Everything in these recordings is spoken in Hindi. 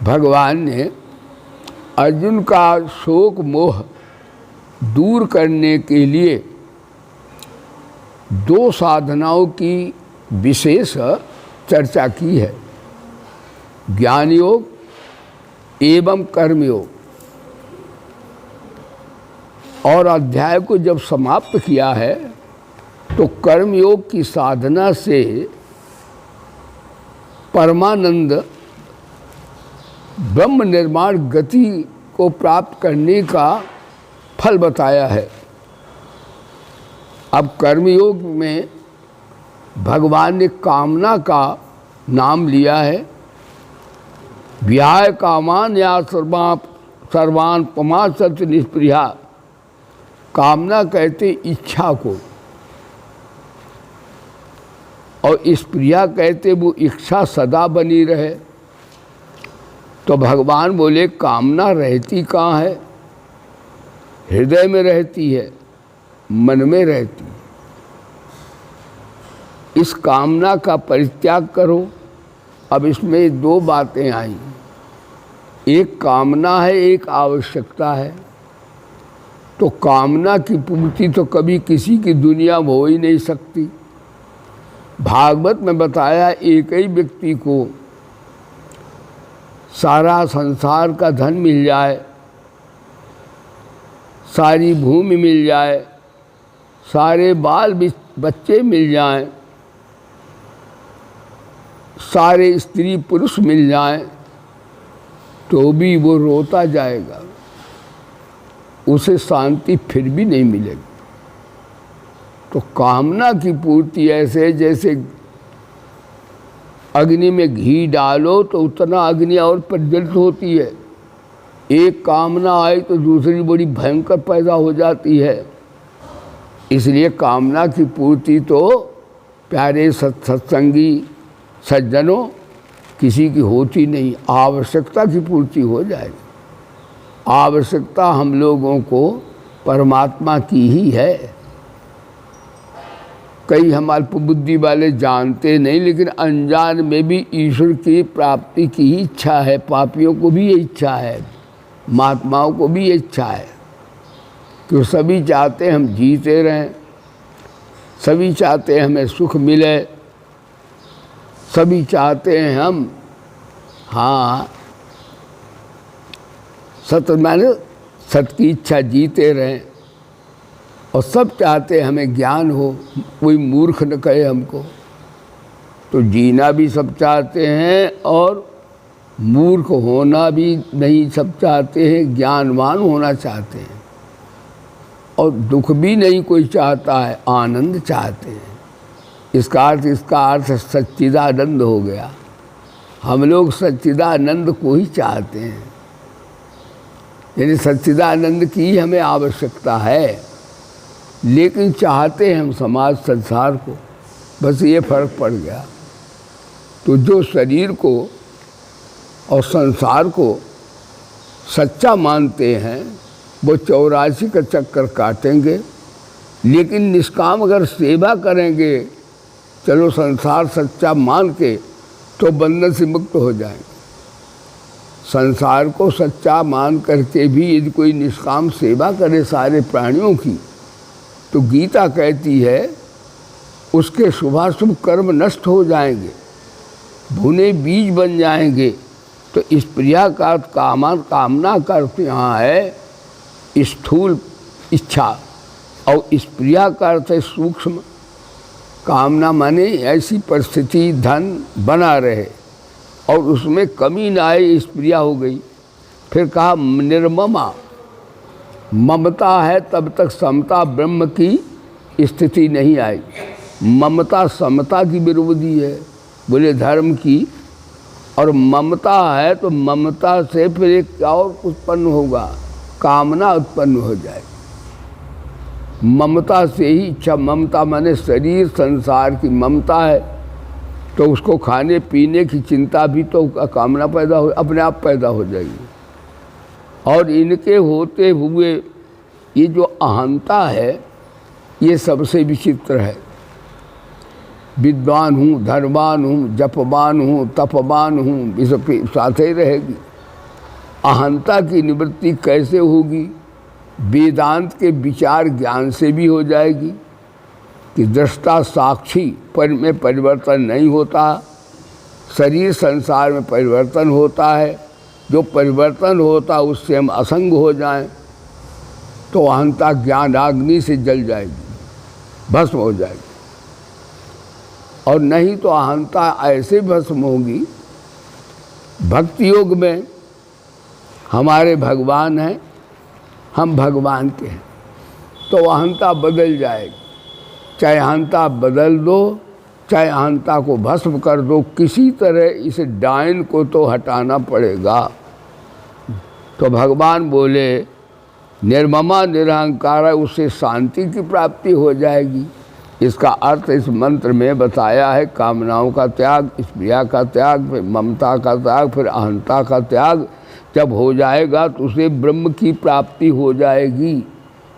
भगवान ने अर्जुन का शोक मोह दूर करने के लिए दो साधनाओं की विशेष चर्चा की है, ज्ञान योग एवं कर्म योग। और अध्याय को जब समाप्त किया है तो कर्म योग की साधना से परमानंद ब्रह्म निर्माण गति को प्राप्त करने का फल बताया है। अब कर्मयोग में भगवान ने कामना का नाम लिया है। व्याय कामान या सर्वान पमा सत्य निष्प्रिया। कामना कहते इच्छा को, और स्प्रिया कहते वो इच्छा सदा बनी रहे। तो भगवान बोले कामना रहती कहाँ है? हृदय में रहती है, मन में रहती है। इस कामना का परित्याग करो। अब इसमें दो बातें आई, एक कामना है, एक आवश्यकता है। तो कामना की पूर्ति तो कभी किसी की दुनिया में हो ही नहीं सकती। भागवत में बताया एक ही व्यक्ति को सारा संसार का धन मिल जाए, सारी भूमि मिल जाए, सारे बाल बच्चे मिल जाएं, सारे स्त्री पुरुष मिल जाएं, तो भी वो रोता जाएगा, उसे शांति फिर भी नहीं मिलेगी। तो कामना की पूर्ति ऐसे जैसे अग्नि में घी डालो तो उतना अग्नि और प्रज्वलित होती है। एक कामना आई तो दूसरी बड़ी भयंकर पैदा हो जाती है। इसलिए कामना की पूर्ति तो प्यारे सत्संगी सज्जनों किसी की होती नहीं, आवश्यकता की पूर्ति हो जाएगी। आवश्यकता हम लोगों को परमात्मा की ही है। कई हम अल्पबुद्धि वाले जानते नहीं, लेकिन अनजान में भी ईश्वर की प्राप्ति की ही इच्छा है। पापियों को भी ये इच्छा है, महात्माओं को भी ये इच्छा है कि सभी चाहते हैं हम जीते रहें, सभी चाहते हैं हमें सुख मिले, सभी चाहते हैं हम सत की इच्छा जीते रहें, और सब चाहते हैं हमें ज्ञान हो, कोई मूर्ख न कहे हमको। तो जीना भी सब चाहते हैं और मूर्ख होना भी नहीं सब चाहते हैं, ज्ञानवान होना चाहते हैं। और दुख भी नहीं कोई चाहता है, आनंद चाहते हैं। इसका अर्थ सच्चिदानंद हो गया। हम लोग सच्चिदानंद को ही चाहते हैं, यानी सच्चिदानंद की हमें आवश्यकता है, लेकिन चाहते हैं हम समाज संसार को। बस ये फर्क पड़ गया। तो जो शरीर को और संसार को सच्चा मानते हैं वो 84 का चक्कर काटेंगे, लेकिन निष्काम अगर सेवा करेंगे, चलो संसार सच्चा मान के, तो बंधन से मुक्त हो जाएंगे। संसार को सच्चा मान करके भी यदि कोई निष्काम सेवा करे सारे प्राणियों की, तो गीता कहती है उसके शुभाशुभ कर्म नष्ट हो जाएंगे, भुने बीज बन जाएंगे। तो इस प्रिया का कामना का अर्थ यहाँ है स्थूल इच्छा, और इस प्रिया का अर्थ है सूक्ष्म कामना। माने ऐसी परिस्थिति धन बना रहे और उसमें कमी ना आए, इस प्रिया हो गई। फिर कहा निर्ममा, ममता है तब तक समता ब्रह्म की स्थिति नहीं आई। ममता समता की विरोधी है, बोले धर्म की। और ममता है तो ममता से फिर एक और उत्पन्न होगा, कामना उत्पन्न हो जाए। ममता से ही इच्छा, ममता माने शरीर संसार की ममता है, तो उसको खाने पीने की चिंता भी तो कामना पैदा हो, अपने आप पैदा हो जाएगी। और इनके होते हुए ये जो अहंता है ये सबसे विचित्र है। विद्वान हूँ, धर्मवान हूँ, जपवान हूँ, तपवान हूँ, इस सबके साथ ही रहेगी। अहंता की निवृत्ति कैसे होगी? वेदांत के विचार ज्ञान से भी हो जाएगी कि दृष्टा साक्षी पर में परिवर्तन नहीं होता, शरीर संसार में परिवर्तन होता है। जो परिवर्तन होता उससे हम असंग हो जाएं तो अहंता ज्ञानाग्नि से जल जाएगी, भस्म हो जाएगी। और नहीं तो अहंता ऐसे भस्म होगी, भक्ति योग में हमारे भगवान हैं, हम भगवान के हैं, तो अहंता बदल जाएगी। चाहे अहंता बदल दो, चाहे अहंता को भस्म कर दो, किसी तरह इस डायन को तो हटाना पड़ेगा। तो भगवान बोले निर्ममा निरहंकार, उससे शांति की प्राप्ति हो जाएगी। इसका अर्थ इस मंत्र में बताया है, कामनाओं का त्याग, स्प्रिया का त्याग, फिर ममता का त्याग, फिर अहंता का त्याग जब हो जाएगा तो उसे ब्रह्म की प्राप्ति हो जाएगी,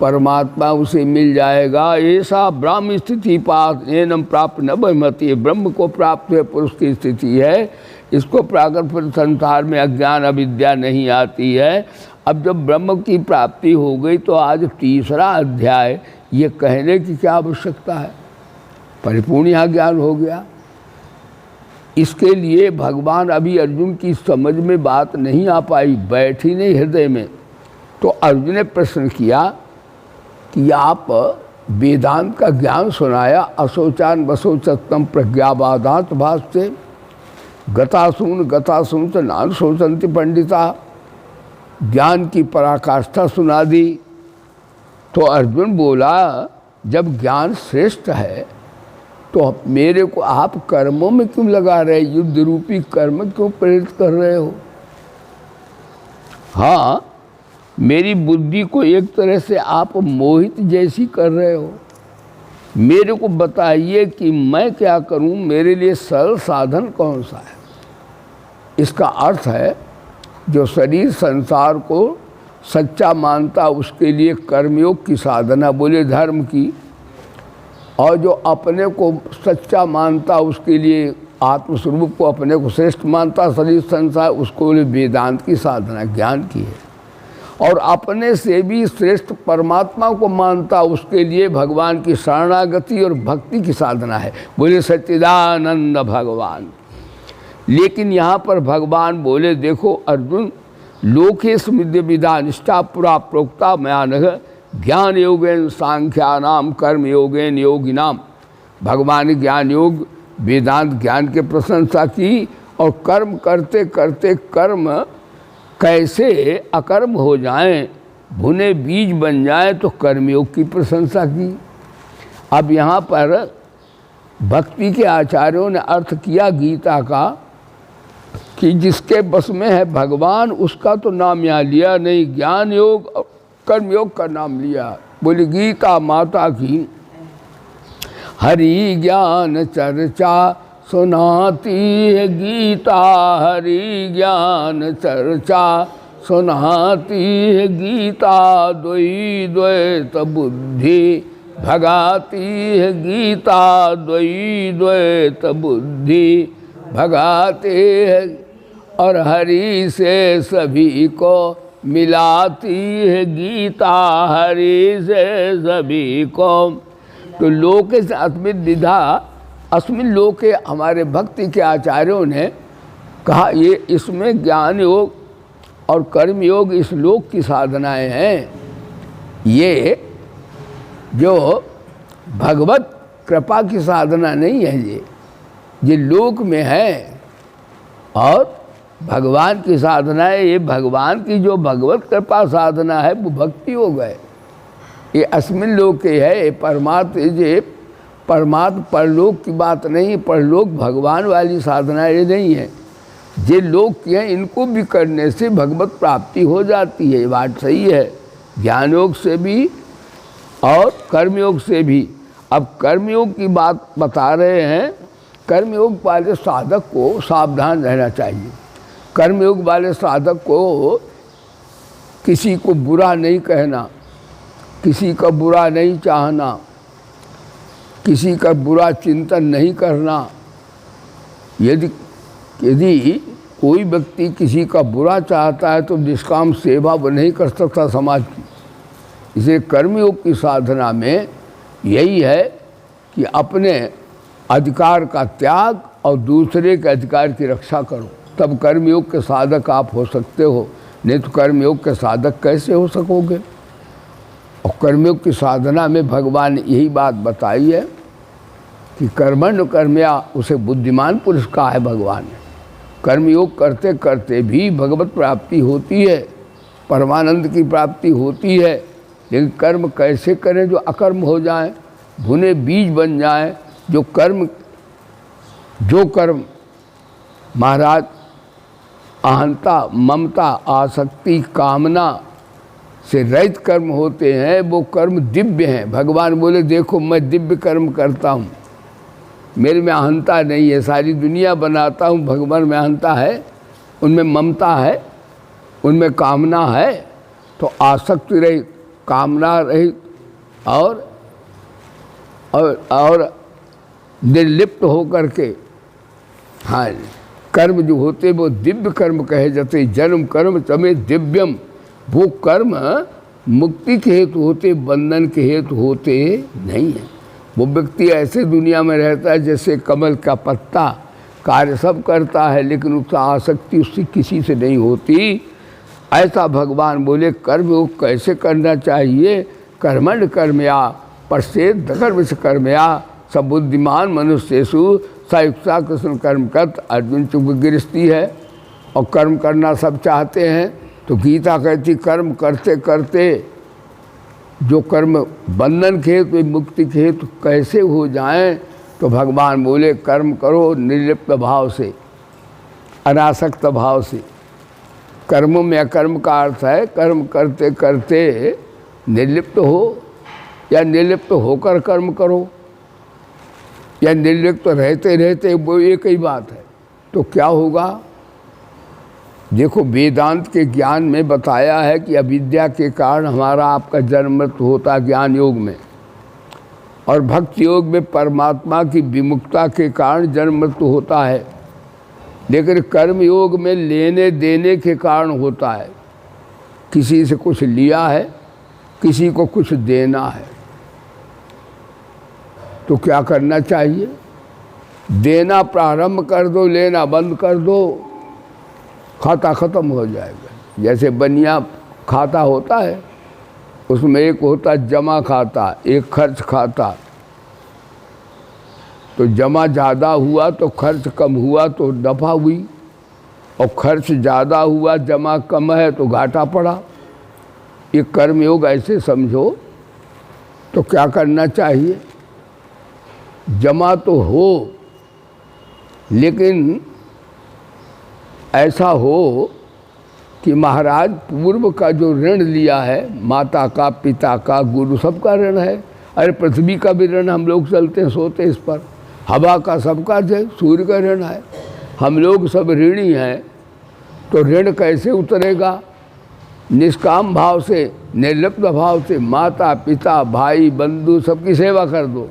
परमात्मा उसे मिल जाएगा। ऐसा ब्रह्म स्थिति पास एनम प्राप्त न बहमति, ब्रह्म को प्राप्त है पुरुष की स्थिति है। इसको प्राकर फिर संसार में अज्ञान अविद्या नहीं आती है। अब जब ब्रह्म की प्राप्ति हो गई तो आज तीसरा अध्याय ये कहने की क्या आवश्यकता है, परिपूर्ण यहाँ ज्ञान हो गया। इसके लिए भगवान अभी अर्जुन की समझ में बात नहीं आ पाई, बैठी नहीं हृदय में। तो अर्जुन ने प्रश्न किया कि आप वेदांत का ज्ञान सुनाया, अशोचान वशोचतम प्रज्ञावादात भाषते गतासून च नान शोचन्ति पंडिता, ज्ञान की पराकाष्ठा सुना दी। तो अर्जुन बोला जब ज्ञान श्रेष्ठ है तो मेरे को आप कर्मों में क्यों लगा रहे, युद्ध रूपी कर्म क्यों प्रेरित कर रहे हो? हाँ, मेरी बुद्धि को एक तरह से आप मोहित जैसी कर रहे हो। मेरे को बताइए कि मैं क्या करूं, मेरे लिए सरल साधन कौन सा है? इसका अर्थ है जो शरीर संसार को सच्चा मानता उसके लिए कर्मयोग की साधना, बोले धर्म की, और जो अपने को सच्चा मानता उसके लिए आत्मस्वरूप को अपने को श्रेष्ठ मानता शरीर संसार, उसको बोले वेदांत की साधना, ज्ञान की है। और अपने से भी श्रेष्ठ परमात्मा को मानता उसके लिए भगवान की शरणागति और भक्ति की साधना है, बोले सच्चिदानंद भगवान। लेकिन यहाँ पर भगवान बोले देखो अर्जुन, लोकेषु विद्या निष्ठा पुरा प्रोक्ता मयानघ ज्ञान योगेन सांख्यानाम कर्म योगेन योगिनाम। भगवान ने ज्ञान योग वेदांत ज्ञान के प्रशंसा की और कर्म करते करते कर्म कैसे अकर्म हो जाएं, भुने बीज बन जाएं, तो कर्मयोग की प्रशंसा की। अब यहाँ पर भक्ति के आचार्यों ने अर्थ किया गीता का कि जिसके बस में है भगवान उसका तो नाम यहाँ लिया नहीं, ज्ञान योग और कर्मयोग का नाम लिया। बोली गीता माता की हरि ज्ञान चर्चा सुनाती है गीता, हरि ज्ञान चर्चा सुनाती है गीता, द्वै द्वैत बुद्धि भगाती है गीता, द्वै द्वैत बुद्धि भगाते है, और हरि से सभी को मिलाती है गीता, हरि से सभी को। तो लोके से अस्मिन विधा, अस्मिन लोके हमारे भक्ति के आचार्यों ने कहा ये इसमें ज्ञान योग और कर्म योग इस लोक की साधनाएं हैं। ये जो भगवत कृपा की साधना नहीं है, ये लोक में है। और भगवान की साधना है, ये भगवान की जो भगवत कृपा साधना है वो भक्ति हो गए। ये अस्मिन लोक के है, ये परमात्मा परलोक की बात नहीं, परलोक भगवान वाली साधना ये नहीं है। ये लोक की है, इनको भी करने से भगवत प्राप्ति हो जाती है, ये बात सही है, ज्ञान योग से भी और कर्मयोग से भी। अब कर्मयोग की बात बता रहे हैं। कर्मयोग वाले साधक को सावधान रहना चाहिए। कर्मयोग वाले साधक को किसी को बुरा नहीं कहना, किसी का बुरा नहीं चाहना, किसी का बुरा चिंतन नहीं करना। यदि कोई व्यक्ति किसी का बुरा चाहता है तो निष्काम सेवा वो नहीं कर सकता समाज की। इसलिए कर्मयोग की साधना में यही है कि अपने अधिकार का त्याग और दूसरे के अधिकार की रक्षा करो, तब कर्मयोग के साधक आप हो सकते हो। नहीं तो कर्मयोग के साधक कैसे हो सकोगे। और कर्मयोग की साधना में भगवान ने यही बात बताई है कि कर्मण्य कर्मया, उसे बुद्धिमान पुरुष कहा है भगवान ने। कर्मयोग करते करते भी भगवत प्राप्ति होती है, परमानंद की प्राप्ति होती है। लेकिन कर्म कैसे करें जो अकर्म हो जाए, भुने बीज बन जाए। जो कर्म महाराज अहंता, ममता, आसक्ति, कामना से रहित कर्म होते हैं, वो कर्म दिव्य हैं। भगवान बोले देखो मैं दिव्य कर्म करता हूँ, मेरे में अहंता नहीं है, सारी दुनिया बनाता हूँ। भगवान में अहंता है, उनमें ममता है, उनमें कामना है। तो आसक्ति रहित, कामना रहित और निर्लिप्त होकर के, हाँ, कर्म जो होते वो दिव्य कर्म कहे जाते। जन्म कर्म तमे दिव्यम, वो कर्म मुक्ति के हेतु होते, बंधन के हेतु होते नहीं है। वो व्यक्ति ऐसे दुनिया में रहता है जैसे कमल का पत्ता, कार्य सब करता है लेकिन उसका आसक्ति उससे किसी से नहीं होती। ऐसा भगवान बोले कर्म कैसे करना चाहिए। कर्मण्य कर्मया परसेद कर्म से कर्मया, सब बुद्धिमान मनुष्येषु सयुक्ता कृष्ण कर्म करत। अर्जुन चुप गृहस्थी है और कर्म करना सब चाहते हैं। तो गीता कहती कर्म करते करते जो कर्म बंधन के हेतु मुक्ति के हेतु कैसे हो जाएं। तो भगवान बोले कर्म करो निर्लिप्त भाव से, अनासक्त भाव से। कर्मों में अकर्म का अर्थ है कर्म करते करते निर्लिप्त हो, या निर्लिप्त होकर कर्म करो, या निर्लिप्त रहते रहते, वो एक ही बात है। तो क्या होगा। देखो वेदांत के ज्ञान में बताया है कि अविद्या के कारण हमारा आपका जन्म मृत्यु होता है ज्ञान योग में, और भक्ति योग में परमात्मा की विमुखता के कारण जन्म मृत्यु होता है। लेकिन कर्म योग में लेने देने के कारण होता है। किसी से कुछ लिया है, किसी को कुछ देना है, तो क्या करना चाहिए। देना प्रारंभ कर दो, लेना बंद कर दो, खाता ख़त्म हो जाएगा। जैसे बनिया खाता होता है, उसमें एक होता जमा खाता, एक खर्च खाता। तो जमा ज़्यादा हुआ तो खर्च कम हुआ तो नफा हुई, और खर्च ज़्यादा हुआ जमा कम है तो घाटा पड़ा। ये कर्मयोग ऐसे समझो। तो क्या करना चाहिए। जमा तो हो, लेकिन ऐसा हो कि महाराज पूर्व का जो ऋण लिया है, माता का, पिता का, गुरु सबका ऋण है। अरे पृथ्वी का भी ऋण, हम लोग चलते हैं सोते इस पर। हवा का सबका है, सूर्य का ऋण है, हम लोग सब ऋणी हैं। तो ऋण कैसे उतरेगा। निष्काम भाव से, निर्लिप्त भाव से माता पिता भाई बंधु सबकी सेवा कर दो,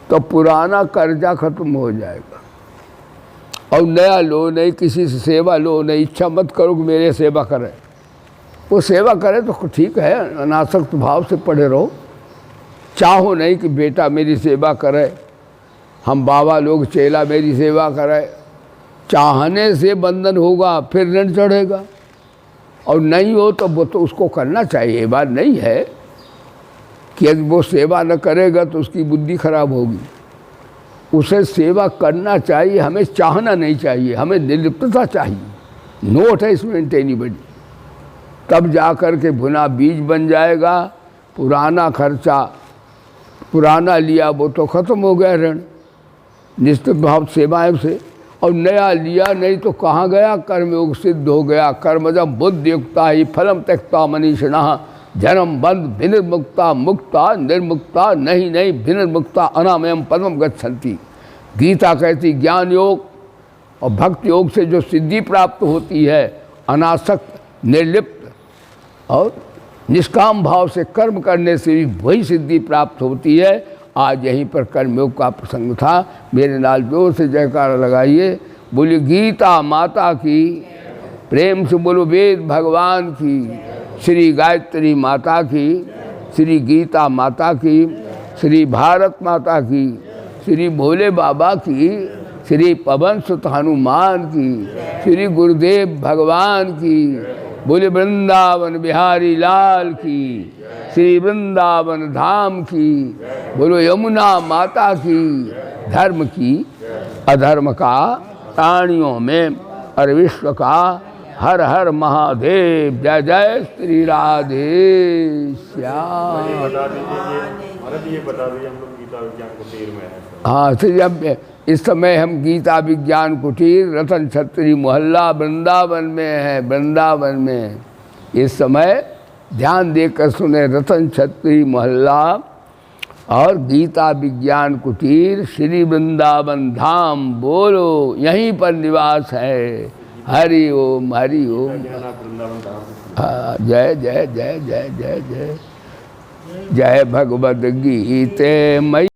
तो पुराना कर्जा खत्म हो जाएगा। और नया लो नहीं, किसी से सेवा लो नहीं। इच्छा मत करो कि मेरे सेवा करें, वो सेवा करे तो ठीक है, अनासक्त भाव से पड़े रहो। चाहो नहीं कि बेटा मेरी सेवा करे, हम बाबा लोग चेला मेरी सेवा करे। चाहने से बंधन होगा, फिर ऋण चढ़ेगा। और नहीं हो तो वो तो उसको करना चाहिए। ये बात नहीं है कि यदि वो सेवा न करेगा तो उसकी बुद्धि खराब होगी। उसे सेवा करना चाहिए, हमें चाहना नहीं चाहिए, हमें निर्लिप्तता चाहिए। No attachment anybody. तब जा कर के भुना बीज बन जाएगा। पुराना खर्चा, पुराना लिया वो तो ख़त्म हो गया ऋण निश्चित भाव सेवाएं से। और नया लिया नहीं तो कहाँ गया, कर्मयोग सिद्ध हो गया। कर्मजम बुद्धि युक्ता ही फलम त्यक्ता मनीषिणः जन्म बंध विनिर्मुक्ता मुक्ता निर्मुक्ता नहीं नहीं विनिर्मुक्ता अनामयम पदम गच्छन्ति। गीता कहती ज्ञान योग और भक्ति योग से जो सिद्धि प्राप्त होती है, अनासक्त निर्लिप्त और निष्काम भाव से कर्म करने से भी वही सिद्धि प्राप्त होती है। आज यहीं पर कर्मयोग का प्रसंग था। मेरे नाल जोर से जयकारा लगाइए। बोलिए गीता माता की, प्रेम से बोलो वेद भगवान की, श्री गायत्री माता की, श्री गीता माता की, श्री भारत माता की, श्री भोले बाबा की, श्री पवन सुत हनुमान की, श्री गुरुदेव भगवान की, बोले वृंदावन बिहारी लाल की, श्री वृंदावन धाम की, बोलो यमुना माता की। धर्म की अधर्म का प्राणियों में और विश्व का हर हर महादेव। जय जय श्री राधे श्याम। ये बता दीजिए हम लोग गीता विज्ञान कुटीर में हैं। हाँ, तो जब इस समय हम गीता विज्ञान कुटीर रतन छत्री मोहल्ला वृंदावन में है। वृंदावन में इस समय ध्यान देकर सुने, रतन छत्री मोहल्ला और गीता विज्ञान कुटीर श्री वृंदावन धाम, बोलो यहीं पर निवास है। हरि ओम हरि ओम। हाँ, जय जय जय जय जय जय जय भगवद गीते मई।